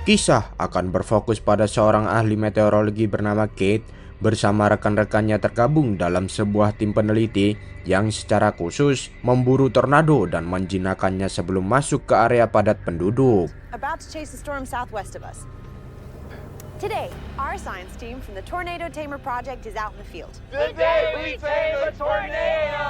Kisah akan berfokus pada seorang ahli meteorologi bernama Kate bersama rekan-rekannya tergabung dalam sebuah tim peneliti yang secara khusus memburu tornado dan menjinakkannya sebelum masuk ke area padat penduduk. About to chase a storm southwest of us. Today, our science team from the Tornado Tamer Project is out in the field. The day we tame a tornado!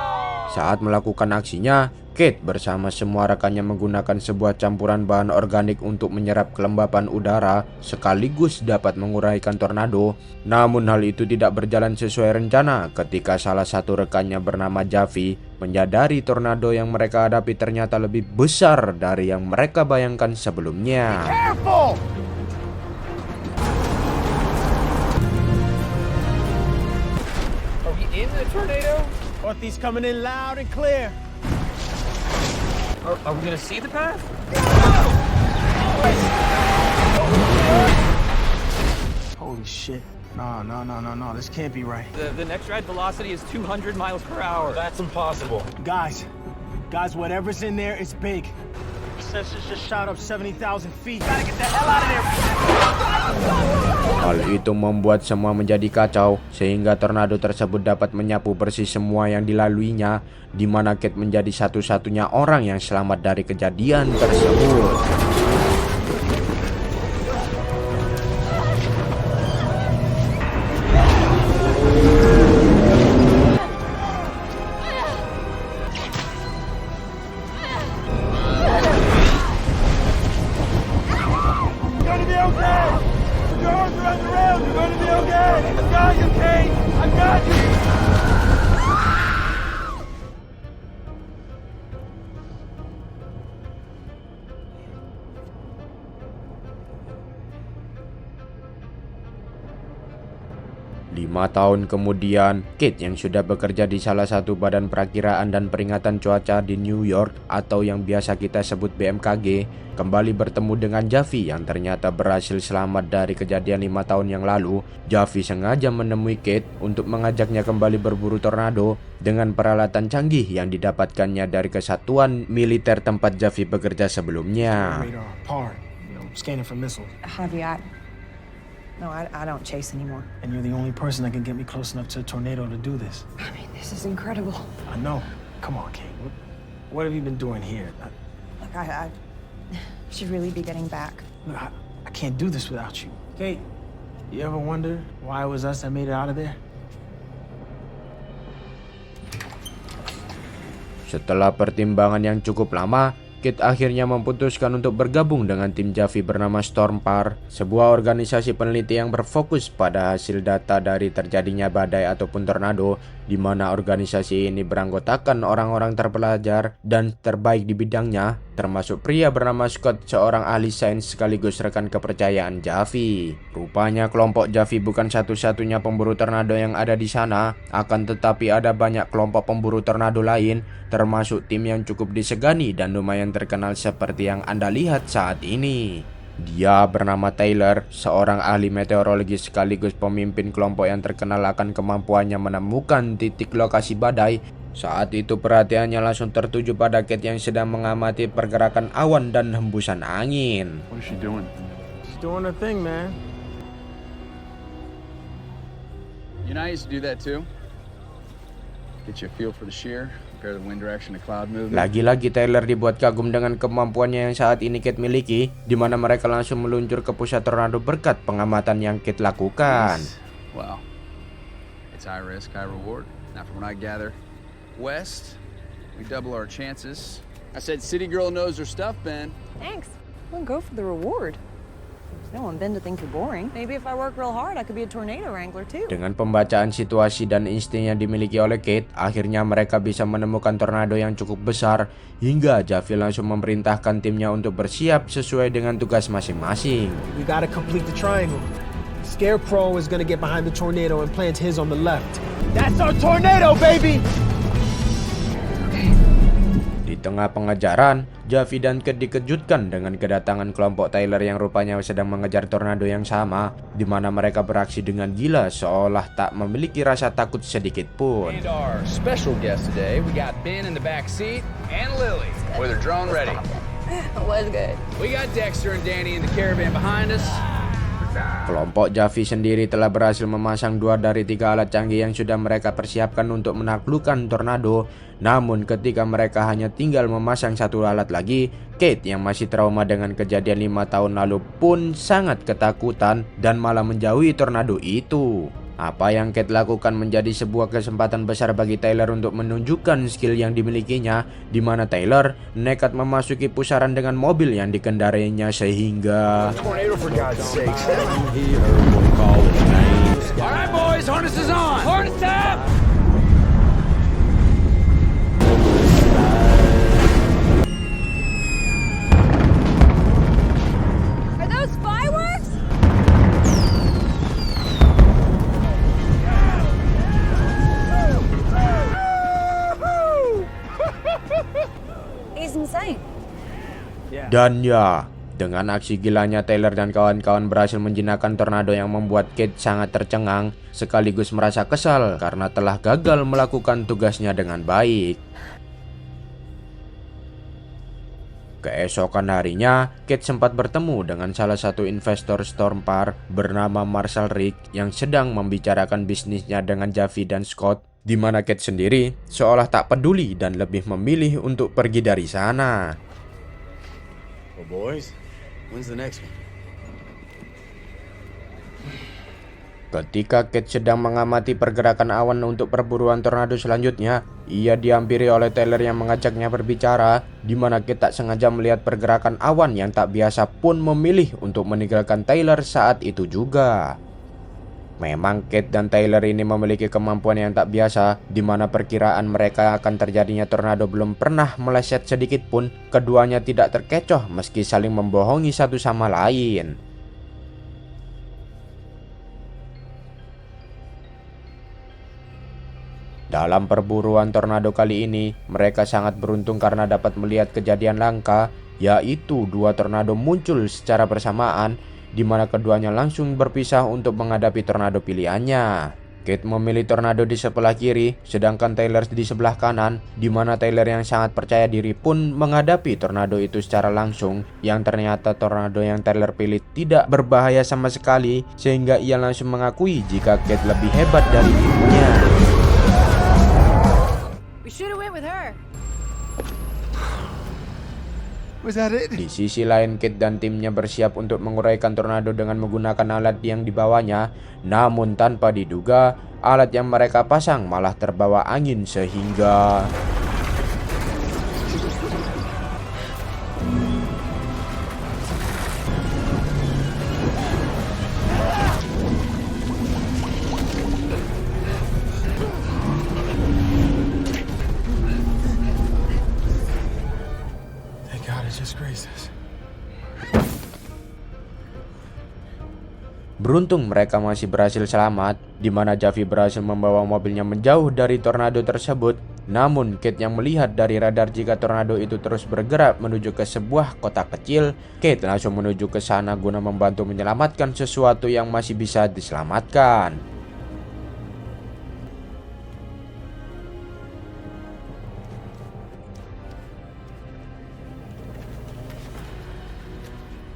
Saat melakukan aksinya, Kate bersama semua rekannya menggunakan sebuah campuran bahan organik untuk menyerap kelembapan udara sekaligus dapat menguraikan tornado. Namun hal itu tidak berjalan sesuai rencana ketika salah satu rekannya bernama Javi menyadari tornado yang mereka hadapi ternyata lebih besar dari yang mereka bayangkan sebelumnya. Careful! Are we in the tornado? Northeast coming in loud and clear. Are we gonna see the path? Holy shit. No, this can't be right. The next ride velocity is 200 miles per hour. That's impossible. Guys, whatever's in there is big. Sensors just shot up 70,000 feet. Gotta get the hell out of there. Hal itu membuat semua menjadi kacau sehingga tornado tersebut dapat menyapu bersih semua yang dilaluinya, di mana Kate menjadi satu-satunya orang yang selamat dari kejadian tersebut. I got you! 5 tahun kemudian, Kate yang sudah bekerja di salah satu badan perakiraan dan peringatan cuaca di New York atau yang biasa kita sebut BMKG, kembali bertemu dengan Javi yang ternyata berhasil selamat dari kejadian 5 tahun yang lalu. Javi sengaja menemui Kate untuk mengajaknya kembali berburu tornado dengan peralatan canggih yang didapatkannya dari kesatuan militer tempat Javi bekerja sebelumnya. Radar, PAR, scanning for missiles. Javi, I don't chase anymore. And you're the only person that can get me close enough to a tornado to do this. I mean, this is incredible. I know. Come on, Kate. What have you been doing here? Look, I should really be getting back. Look, I can't do this without you. Kate, you ever wonder why it was us that made it out of there? Setelah pertimbangan yang cukup lama, Kate akhirnya memutuskan untuk bergabung dengan tim Javi bernama Stormpar, sebuah organisasi peneliti yang berfokus pada hasil data dari terjadinya badai ataupun tornado, di mana organisasi ini beranggotakan orang-orang terpelajar dan terbaik di bidangnya, termasuk pria bernama Scott, seorang ahli sains sekaligus rekan kepercayaan Javi. Rupanya kelompok Javi bukan satu-satunya pemburu tornado yang ada di sana, akan tetapi ada banyak kelompok pemburu tornado lain, termasuk tim yang cukup disegani dan lumayan terkenal seperti yang Anda lihat saat ini. Dia bernama Taylor, seorang ahli meteorologi sekaligus pemimpin kelompok yang terkenal akan kemampuannya menemukan titik lokasi badai. Saat itu perhatiannya langsung tertuju pada Kate yang sedang mengamati pergerakan awan dan hembusan angin. What is she doing? She's doing her thing, man. You know, I used to do that too. Get you a feel for the shear, compare the wind direction to cloud movement. Lagi-lagi Taylor dibuat kagum dengan kemampuannya yang saat ini Kate miliki, di mana mereka langsung meluncur ke pusat tornado berkat pengamatan yang Kate lakukan. Wow. It's high risk, high reward. Now from what I gather, west, we double our chances. I said city girl knows her stuff, Ben. Thanks. We'll go for the reward. I don't want Ben to think you're boring. Maybe if I work real hard, I could be a tornado wrangler too. Dengan pembacaan situasi dan insting yang dimiliki oleh Kate, akhirnya mereka bisa menemukan tornado yang cukup besar, hingga Javi langsung memerintahkan timnya untuk bersiap sesuai dengan tugas masing-masing. We gotta complete the triangle. Scarecrow is gonna get behind the tornado and plant his on the left. That's our tornado, baby! Di tengah pengejaran, Javi dan Kate dikejutkan dengan kedatangan kelompok Taylor yang rupanya sedang mengejar tornado yang sama, di mana mereka beraksi dengan gila seolah tak memiliki rasa takut sedikit pun. And our special guest today, we got Ben in the back seat and Lily with her drone ready. It was good. We got Dexter and Danny in the caravan behind us. Kelompok Javi sendiri telah berhasil memasang 2 dari 3 alat canggih yang sudah mereka persiapkan untuk menaklukkan tornado. Namun ketika mereka hanya tinggal memasang 1 alat lagi, Kate yang masih trauma dengan kejadian 5 tahun lalu pun sangat ketakutan dan malah menjauhi tornado itu. Apa yang Kate lakukan menjadi sebuah kesempatan besar bagi Tyler untuk menunjukkan skill yang dimilikinya, di mana Tyler nekat memasuki pusaran dengan mobil yang dikendarainya sehingga Alright boys, harness is on! Harness up! Are those fireworks? He's insane. Dan ya, dengan aksi gilanya Tyler dan kawan-kawan berhasil menjinakkan tornado yang membuat Kate sangat tercengang sekaligus merasa kesal karena telah gagal melakukan tugasnya dengan baik. Keesokan harinya, Kate sempat bertemu dengan salah satu investor Stormpar bernama Marshall Rick yang sedang membicarakan bisnisnya dengan Javi dan Scott, di mana Kate sendiri seolah tak peduli dan lebih memilih untuk pergi dari sana. Well, boys, when's the next one? Ketika Kate sedang mengamati pergerakan awan untuk perburuan tornado selanjutnya, ia dihampiri oleh Tyler yang mengajaknya berbicara, di mana Kate tak sengaja melihat pergerakan awan yang tak biasa pun memilih untuk meninggalkan Tyler saat itu juga. Memang Kate dan Tyler ini memiliki kemampuan yang tak biasa, di mana perkiraan mereka akan terjadinya tornado belum pernah meleset sedikit pun. Keduanya tidak terkecoh meski saling membohongi satu sama lain. Dalam perburuan tornado kali ini, mereka sangat beruntung karena dapat melihat kejadian langka, yaitu 2 tornado muncul secara bersamaan, di mana keduanya langsung berpisah untuk menghadapi tornado pilihannya. Kate memilih tornado di sebelah kiri, sedangkan Tyler di sebelah kanan, di mana Tyler yang sangat percaya diri pun menghadapi tornado itu secara langsung, yang ternyata tornado yang Tyler pilih tidak berbahaya sama sekali, sehingga ia langsung mengakui jika Kate lebih hebat dari dirinya. We should have went with her. Was that it? Di sisi lain, Kate dan timnya bersiap untuk menguraikan tornado dengan menggunakan alat yang dibawanya. Namun tanpa diduga, alat yang mereka pasang malah terbawa angin sehingga Thank God it just grazed us. beruntung mereka masih berhasil selamat, di mana Javi berhasil membawa mobilnya menjauh dari tornado tersebut. Namun Kate yang melihat dari radar jika tornado itu terus bergerak menuju ke sebuah kota kecil, Kate langsung menuju ke sana guna membantu menyelamatkan sesuatu yang masih bisa diselamatkan.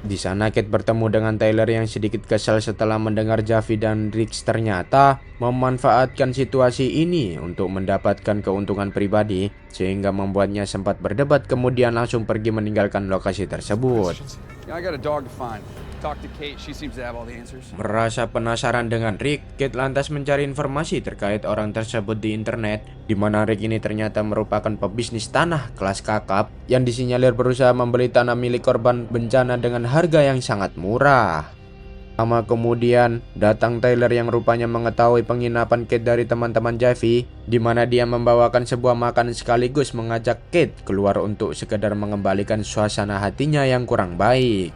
Di sana Kate bertemu dengan Tyler yang sedikit kesal setelah mendengar Javi dan Riggs ternyata memanfaatkan situasi ini untuk mendapatkan keuntungan pribadi, sehingga membuatnya sempat berdebat kemudian langsung pergi meninggalkan lokasi tersebut. I got a dog to find. Talk to Kate, she seems to have all the answers. Merasa penasaran dengan Rick, Kate lantas mencari informasi terkait orang tersebut di internet, di mana Rick ini ternyata merupakan pebisnis tanah kelas kakap yang disinyalir berusaha membeli tanah milik korban bencana dengan harga yang sangat murah. Lama kemudian, datang Tyler yang rupanya mengetahui penginapan Kate dari teman-teman Javi, di mana dia membawakan sebuah makanan sekaligus mengajak Kate keluar untuk sekedar mengembalikan suasana hatinya yang kurang baik.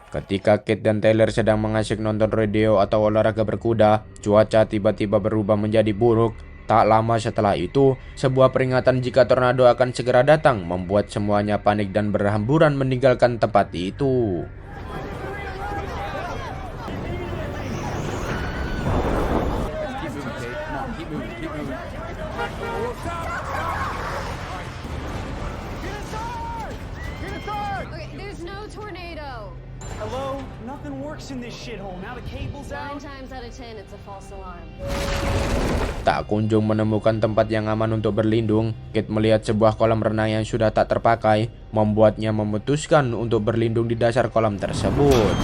Ketika Kate dan Tyler sedang mengasyik nonton rodeo atau olahraga berkuda, cuaca tiba-tiba berubah menjadi buruk. Tak lama setelah itu, sebuah peringatan jika tornado akan segera datang membuat semuanya panik dan berhamburan meninggalkan tempat itu. Keep moving, Kate. Come on, keep moving, keep moving. shithole. Now the cable's 9 out. times out of 10, it's a false alarm. Tak kunjung menemukan tempat yang aman untuk berlindung, Kate melihat sebuah kolam renang yang sudah tak terpakai, membuatnya memutuskan untuk berlindung di dasar kolam tersebut.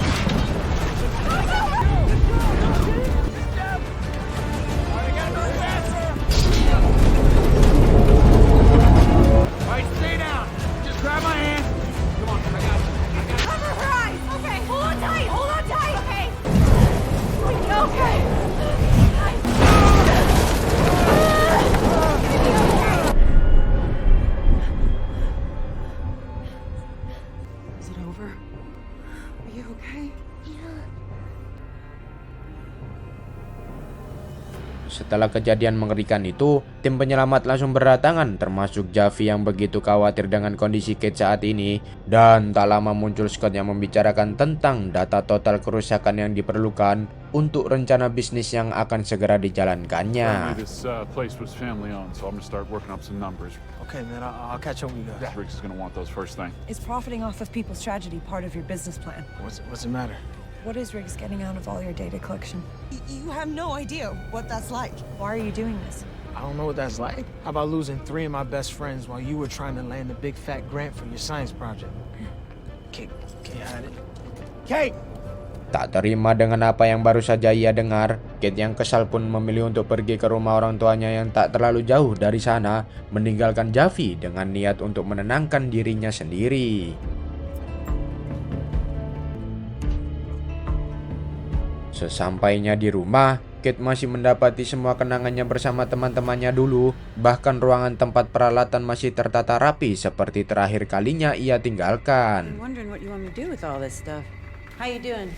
Cover her eyes! Okay, hold on tight! Hold on tight! Okay. Okay. Is it over? Are you okay? Setelah kejadian mengerikan itu, tim penyelamat langsung berdatangan, termasuk Javi yang begitu khawatir dengan kondisi Kate saat ini. Dan tak lama muncul Scott yang membicarakan tentang data total kerusakan yang diperlukan untuk rencana bisnis yang akan segera dijalankannya. This place was family owned, so I'm gonna start working up some numbers. Okay, man, I'll catch up with you guys. Riggs is gonna want those first thing. Is profiting off of people's tragedy part of your business plan? What's the matter? What is Riggs getting out of all your data collection? You have no idea what that's like. Why are you doing this? I don't know what that's like. How about losing 3 of my best friends while you were trying to land a big fat grant for your science project? Kate had it. Kate! Tak terima dengan apa yang baru saja ia dengar, Kate yang kesal pun memilih untuk pergi ke rumah orang tuanya yang tak terlalu jauh dari sana, meninggalkan Javi dengan niat untuk menenangkan dirinya sendiri. Sesampainya di rumah, Kate masih mendapati semua kenangannya bersama teman-temannya dulu. Bahkan ruangan tempat peralatan masih tertata rapi seperti terakhir kalinya ia tinggalkan. I'm wondering what you want me to do with all this stuff. How you doing?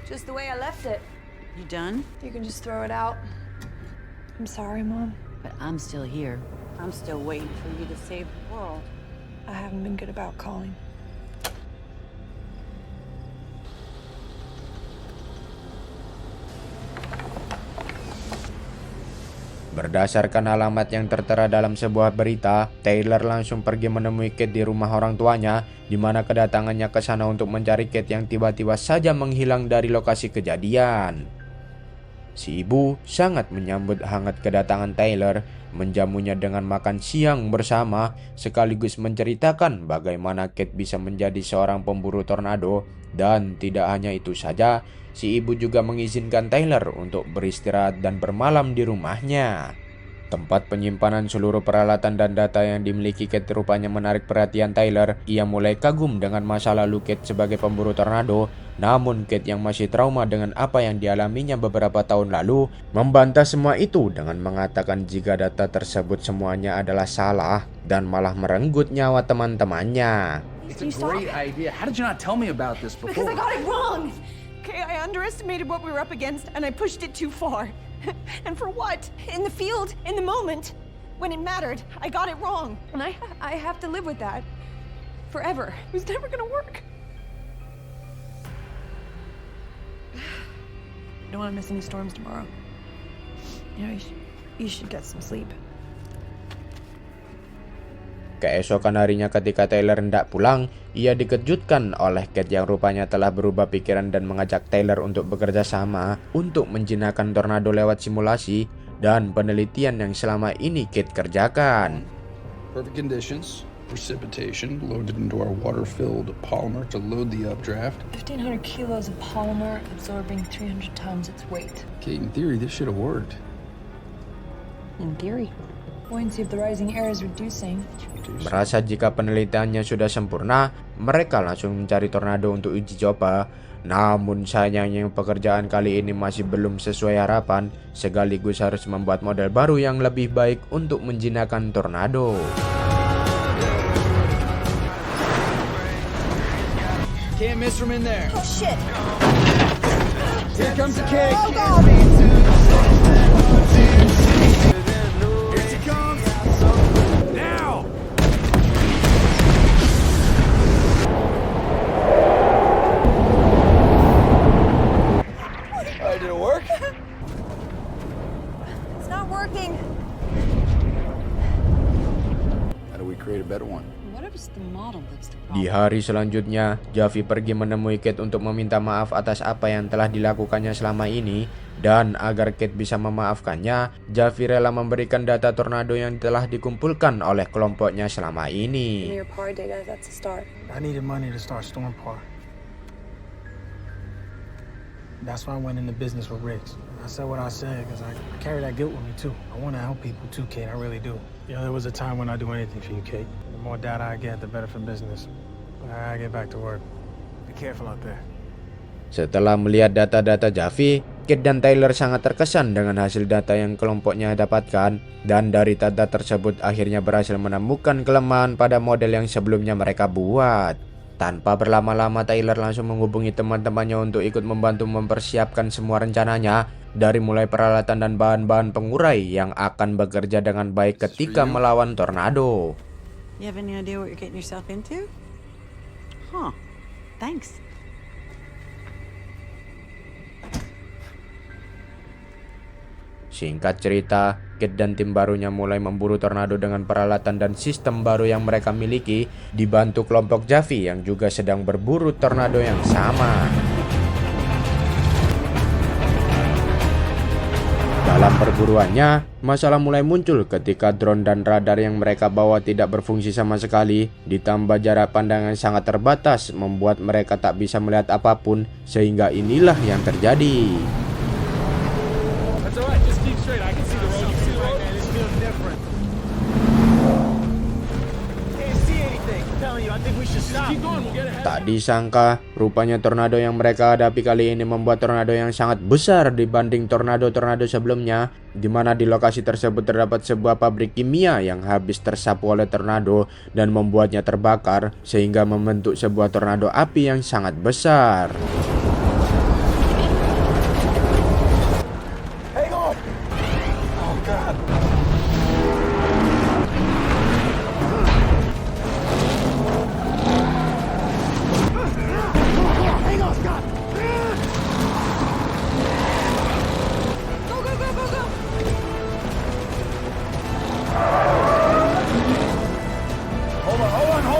Just the way I left it. You done? You can just throw it out. I'm sorry, Mom. But I'm still here. I'm still waiting for you to save the world. I haven't been good about calling. Berdasarkan alamat yang tertera dalam sebuah berita, Taylor langsung pergi menemui Kate di rumah orang tuanya, di mana kedatangannya ke sana untuk mencari Kate yang tiba-tiba saja menghilang dari lokasi kejadian. Si ibu sangat menyambut hangat kedatangan Taylor, menjamunya dengan makan siang bersama, sekaligus menceritakan bagaimana Kate bisa menjadi seorang pemburu tornado. Dan tidak hanya itu saja, si ibu juga mengizinkan Taylor untuk beristirahat dan bermalam di rumahnya. Tempat penyimpanan seluruh peralatan dan data yang dimiliki Kate rupanya menarik perhatian Taylor. Ia mulai kagum dengan masa lalu Kate sebagai pemburu tornado. Namun Kate yang masih trauma dengan apa yang dialaminya beberapa tahun lalu, membantah semua itu dengan mengatakan jika data tersebut semuanya adalah salah dan malah merenggut nyawa teman-temannya. It's a great idea. How did you not tell me about this before? Because I got it wrong! Okay, I underestimated what we were up against, and I pushed it too far. And for what? In the field, in the moment, when it mattered, I got it wrong. And I have to live with that. Forever. It was never gonna work. I don't want to miss any storms tomorrow. You know, you should get some sleep. Keesokan harinya ketika Taylor hendak pulang, ia dikejutkan oleh Kate yang rupanya telah berubah pikiran dan mengajak Taylor untuk bekerja sama untuk menjinakkan tornado lewat simulasi dan penelitian yang selama ini Kate kerjakan. Perfect conditions, precipitation loaded into our water-filled polymer to load the updraft. 1,500 kilos of polymer absorbing 300 times its weight. Kate, in theory, this should have worked. In theory. Buoyancy of the rising air is reducing. Merasa jika penelitiannya sudah sempurna, mereka langsung mencari tornado untuk uji coba. Namun sayangnya pekerjaan kali ini masih belum sesuai harapan, sekaligus harus membuat model baru yang lebih baik untuk menjinakkan tornado. Can't miss from in there. Oh, shit! Here comes the kick! Oh, God! Did it work? It's not working. How do we create a better one. What if the model that's the Di hari selanjutnya, Javi pergi menemui Kate untuk meminta maaf atas apa yang telah dilakukannya selama ini. Dan agar Kate bisa memaafkannya, Javi rela memberikan data tornado yang telah dikumpulkan oleh kelompoknya selama ini. Your par data, that's a start. I needed money to start Storm Par. That's why I went into business with Riggs. I said what I said because I carry that guilt with me too. I want to help people too, Kate. I really do. You know, there was a time when I'd do anything for you, Kate. The more data I get, the better for business. I get back to work. Be careful out there. Setelah melihat data-data Javi, Kate dan Tyler sangat terkesan dengan hasil data yang kelompoknya dapatkan. Dan dari data tersebut akhirnya berhasil menemukan kelemahan pada model yang sebelumnya mereka buat. Tanpa berlama-lama, Tyler langsung menghubungi teman-temannya untuk ikut membantu mempersiapkan semua rencananya, dari mulai peralatan dan bahan-bahan pengurai yang akan bekerja dengan baik ketika melawan tornado. You have any idea what you're getting yourself into? Huh. Thanks. Singkat cerita, Kate dan tim barunya mulai memburu tornado dengan peralatan dan sistem baru yang mereka miliki, dibantu kelompok Javi yang juga sedang berburu tornado yang sama. Dalam perburuannya, masalah mulai muncul ketika drone dan radar yang mereka bawa tidak berfungsi sama sekali, ditambah jarak pandang yang sangat terbatas membuat mereka tak bisa melihat apapun, sehingga inilah yang terjadi. That's alright, just keep straight. I can see the road. You see the road? This feels different. Can't see anything. I'm telling you, I think we should stop. Keep going, we'll get ahead. Tak disangka, rupanya tornado yang mereka hadapi kali ini membuat tornado yang sangat besar dibanding tornado-tornado sebelumnya, di mana di lokasi tersebut terdapat sebuah pabrik kimia yang habis tersapu oleh tornado dan membuatnya terbakar, sehingga membentuk sebuah tornado api yang sangat besar.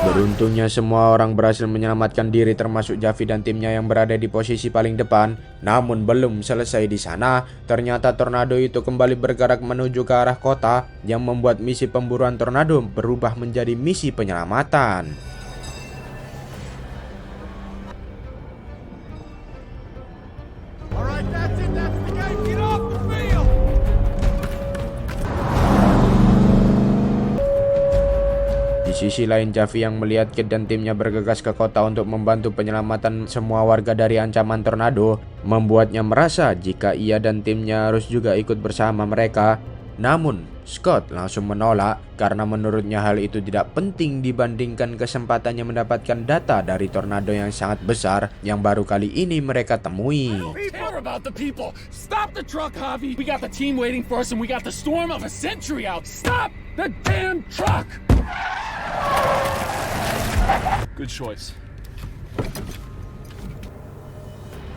Beruntungnya semua orang berhasil menyelamatkan diri termasuk Javi dan timnya yang berada di posisi paling depan. Namun belum selesai di sana, ternyata tornado itu kembali bergerak menuju ke arah kota yang membuat misi pemburuan tornado berubah menjadi misi penyelamatan. Alright, that's it. That's the game. Get off the field. Di sisi lain, Javi yang melihat Kate dan timnya bergegas ke kota untuk membantu penyelamatan semua warga dari ancaman tornado, membuatnya merasa jika ia dan timnya harus juga ikut bersama mereka. Namun, Scott langsung menolak karena menurutnya hal itu tidak penting dibandingkan kesempatannya mendapatkan data dari tornado yang sangat besar yang baru kali ini mereka temui. Care about the people. Stop the truck, Javi. We got the team waiting for us and we got the storm of a century out. Stop the damn truck. Good choice.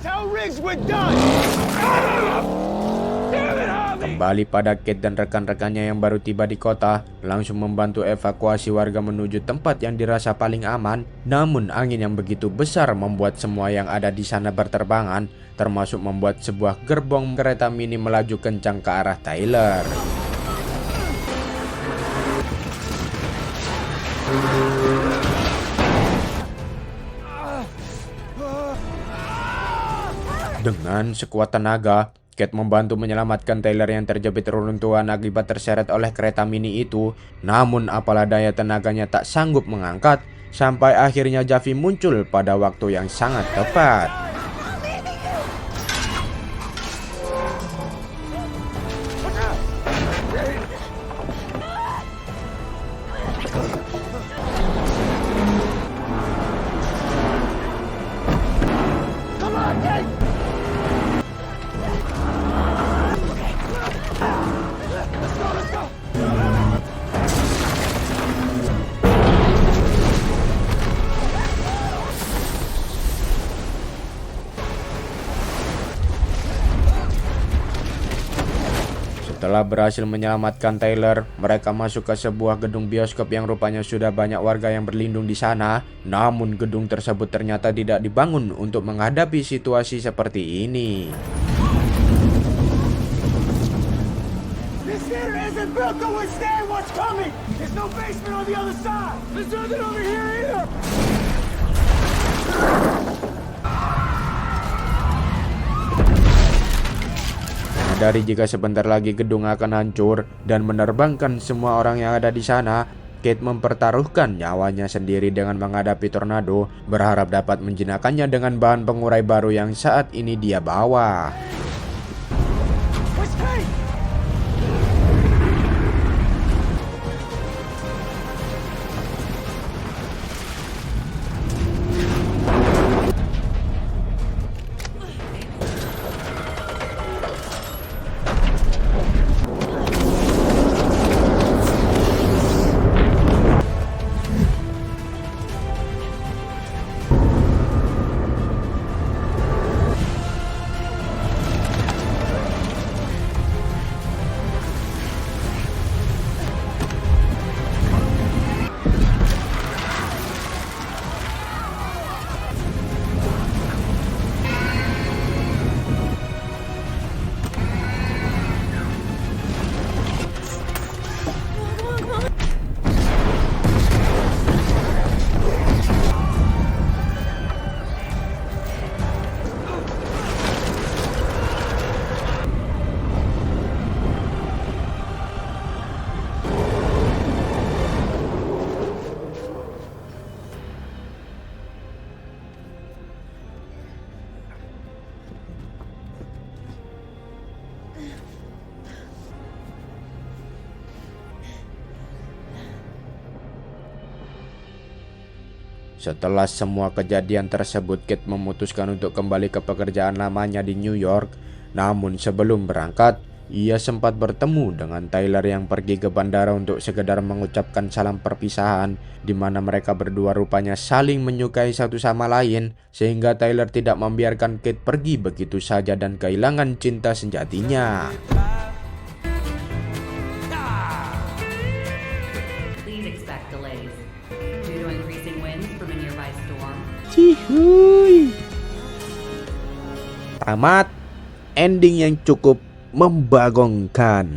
Tell Riggs we're done. Kembali pada Kate dan rekan-rekannya yang baru tiba di kota, langsung membantu evakuasi warga menuju tempat yang dirasa paling aman. Namun angin yang begitu besar membuat semua yang ada di sana berterbangan, termasuk membuat sebuah gerbong kereta mini melaju kencang ke arah Tyler. Dengan sekuat tenaga, Kate membantu menyelamatkan Tyler yang terjepit reruntuhan akibat terseret oleh kereta mini itu. Namun apalah daya tenaganya tak sanggup mengangkat, sampai akhirnya Javi muncul pada waktu yang sangat tepat. Setelah berhasil menyelamatkan Tyler, mereka masuk ke sebuah gedung bioskop yang rupanya sudah banyak warga yang berlindung di sana. Namun gedung tersebut ternyata tidak dibangun untuk menghadapi situasi seperti ini. This theater isn't built to withstand what's coming! There's no basement on the other side! There's nothing over here either! Menyadari jika sebentar lagi gedung akan hancur dan menerbangkan semua orang yang ada di sana, Kate mempertaruhkan nyawanya sendiri dengan menghadapi tornado, berharap dapat menjinakkannya dengan bahan pengurai baru yang saat ini dia bawa. Where's Kate? Setelah semua kejadian tersebut, Kate memutuskan untuk kembali ke pekerjaan lamanya di New York. Namun sebelum berangkat, ia sempat bertemu dengan Tyler yang pergi ke bandara untuk sekedar mengucapkan salam perpisahan, di mana mereka berdua rupanya saling menyukai satu sama lain, sehingga Tyler tidak membiarkan Kate pergi begitu saja dan kehilangan cinta sejatinya. Cihuy. Tamat ending yang cukup membagongkan.